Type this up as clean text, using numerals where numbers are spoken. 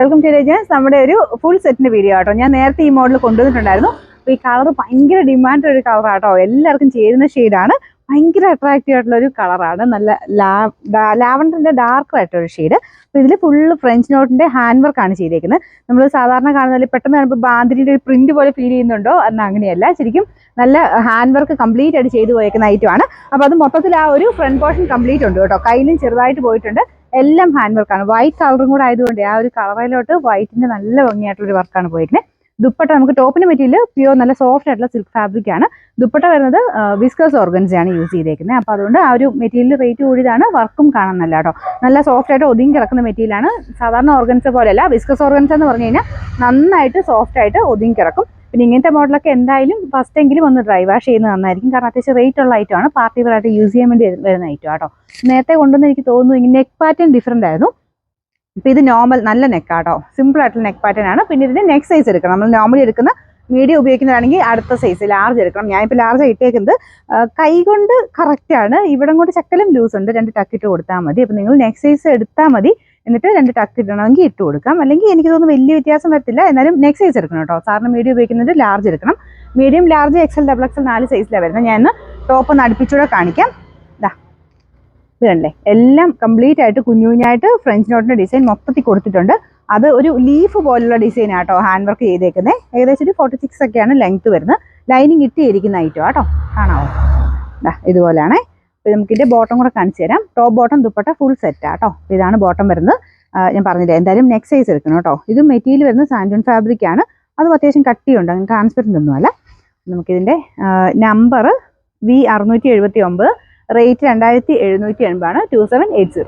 Welcome to രജൻസ്. നമ്മുടെ ഒരു full സെറ്റിന്റെ വീഡിയോ ആട്ടോ. ഞാൻ നേരത്തെ ഈ മോഡൽ കൊണ്ടുവന്നിട്ടുണ്ടായിരുന്നു. അപ്പോൾ ഈ കളർ ഭയങ്കര ഡിമാൻഡ് ഒരു കളറാട്ടോ. എല്ലാവർക്കും ചേരുന്ന ഷെയ്ഡാണ്. ഭയങ്കര അട്രാക്റ്റീവ് ആയിട്ടുള്ള ഒരു കളറാണ്. നല്ല ലാവണ്ടറിന്റെ ഡാർക്ക് ആയിട്ടൊരു ഷെയ്ഡ്. അപ്പോൾ ഇതിൽ ഫുള്ള് ഫ്രഞ്ച് നോട്ടിന്റെ ഹാൻഡ് വർക്കാണ് ചെയ്തേക്കുന്നത്. നമ്മൾ സാധാരണ കാണുന്നതിൽ പെട്ടെന്ന് കാണുമ്പോൾ ബാന്തിരിയുടെ ഒരു പ്രിന്റ് പോലെ ഫീൽ ചെയ്യുന്നുണ്ടോ എന്നാൽ അങ്ങനെയല്ല. ശരിക്കും നല്ല ഹാൻഡ് വർക്ക് കംപ്ലീറ്റ് ആയിട്ട് ചെയ്തു പോയേക്കുന്ന ഐറ്റമാണ്. അപ്പോൾ അത് മൊത്തത്തിൽ ആ ഒരു ഫ്രണ്ട് പോർഷൻ കംപ്ലീറ്റ് ഉണ്ട് കേട്ടോ. കയ്യിലും ചെറുതായിട്ട് പോയിട്ടുണ്ട്. എല്ലാം ഹാൻഡ് വർക്കാണ്. വൈറ്റ് കളറും കൂടെ ആയതുകൊണ്ട് ആ ഒരു കളറിലോട്ട് വൈറ്റിന്റെ നല്ല ഭംഗിയായിട്ടുള്ളൊരു വർക്കാണ് പോയിരിക്കുന്നത്. ദുപ്പട്ട നമുക്ക് ടോപ്പിന് മെറ്റീരിയൽ പ്യൂർ നല്ല സോഫ്റ്റ് ആയിട്ടുള്ള സിൽക്ക് ഫാബ്രിക് ആണ്. ദുപ്പട്ട വരുന്നത് വിസ്കസ് ഓർഗൻസയാണ് യൂസ് ചെയ്തേക്കുന്നത്. അപ്പോൾ അതുകൊണ്ട് ആ ഒരു മെറ്റീരിയൽ റേറ്റ് കൂടിയതാണ്. വർക്കും കാണാൻ നല്ല കേട്ടോ. നല്ല സോഫ്റ്റ് ആയിട്ട് ഒതുങ്ങി കിടക്കുന്ന മെറ്റീരിയലാണ്. സാധാരണ ഓർഗൻസ പോലെയല്ല. വിസ്കസ് ഓർഗൻസ എന്ന് പറഞ്ഞു കഴിഞ്ഞാൽ നന്നായിട്ട് സോഫ്റ്റ് ആയിട്ട് ഒതുങ്ങി കിടക്കും. പിന്നെ ഇങ്ങനത്തെ മോഡലൊക്കെ എന്തായാലും ഫസ്റ്റ് എങ്കിലും ഒന്ന് ഡ്രൈ വാഷ് ചെയ്യുന്നത് നന്നായിരിക്കും. കാരണം അത്യാവശ്യം റേറ്റ് ഉള്ള ഐറ്റമാണ്. പാർട്ടി വെയർ ആയിട്ട് യൂസ് ചെയ്യാൻ വേണ്ടി വരുന്ന ഐറ്റം കേട്ടോ. നേരത്തെ കൊണ്ടുവന്ന് എനിക്ക് തോന്നുന്നു നെക്ക് പാറ്റേൺ ഡിഫറെൻ്റ് ആയിരുന്നു. ഇപ്പോൾ ഇത് നോർമൽ നല്ല നെക്കാട്ടോ. സിമ്പിൾ ആയിട്ടുള്ള നെക്ക് പാറ്റേൺ ആണ്. പിന്നെ ഇതിന്റെ നെക്ക് സൈസ് എടുക്കണം. നമ്മൾ നോർമലി എടുക്കുന്ന മീഡിയം ഉപയോഗിക്കുന്നതാണെങ്കിൽ അടുത്ത സൈസ് ലാർജ് എടുക്കണം. ഞാനിപ്പോൾ ലാർജ് ഇട്ടേക്കുന്നത് കൈ കൊണ്ട് കറക്റ്റാണ്. ഇവിടം കൊണ്ട് ചക്കലും ലൂസ് ഉണ്ട്. 2 ടക്ക് ഇട്ട് കൊടുത്താൽ മതി. അപ്പോൾ നിങ്ങൾ നെക്ക് സൈസ് എടുത്താൽ മതി. എന്നിട്ട് 2 ടക്ക് ഇടണമെങ്കിൽ ഇട്ട് കൊടുക്കാം. അല്ലെങ്കിൽ എനിക്ക് തോന്നുന്നു വലിയ വ്യത്യാസം വരത്തില്ല. എന്നാലും നെക്ക് സൈസ് എടുക്കണം കേട്ടോ. സാറിന് മീഡിയം ഉപയോഗിക്കുന്നത് ലാർജ് എടുക്കണം. Medium, large, XL, double XL 4 സൈസിലാണ് വരുന്നത്. ഞാൻ ടോപ്പ് ഒന്ന് അടുപ്പിച്ചൂടെ കാണിക്കാം. ഇത് കണ്ടേ, എല്ലാം കംപ്ലീറ്റ് ആയിട്ട് കുഞ്ഞു കുഞ്ഞായിട്ട് ഫ്രഞ്ച് നോട്ടിന്റെ ഡിസൈൻ മൊത്തത്തിൽ കൊടുത്തിട്ടുണ്ട്. അത് ഒരു ലീഫ് പോലുള്ള ഡിസൈൻ ആട്ടോ ഹാൻഡ് വർക്ക് ചെയ്തേക്കുന്നത്. ഏകദേശം ഒരു 46 ഒക്കെയാണ് ലെങ്ത് വരുന്നത്. ലൈനിങ് ഇട്ടിരിക്കുന്ന ഐറ്റം ആട്ടോ. കാണാവോ? ഇതുപോലെയാണേ. അപ്പോൾ നമുക്കിതിന്റെ ബോട്ടം കൂടെ കാണിച്ചു തരാം. Top bottom dupatta full set ആട്ടോ. ഇതാണ് ബോട്ടം വരുന്നത്. ഞാൻ പറഞ്ഞില്ലേ, എന്തായാലും നെക്ക് സൈസ് എടുക്കണം കേട്ടോ. ഇത് മെറ്റീരിയൽ വരുന്നത് സാൻഡൂൺ ഫാബ്രിക് ആണ്. അതും അത്യാവശ്യം കട്ടിയുണ്ട്. അങ്ങനെ ട്രാൻസ്പെറൻറ്റ് ഒന്നുമല്ല. നമുക്കിതിന്റെ നമ്പർ V679, റേറ്റ് 2780 ആണ്. 2780.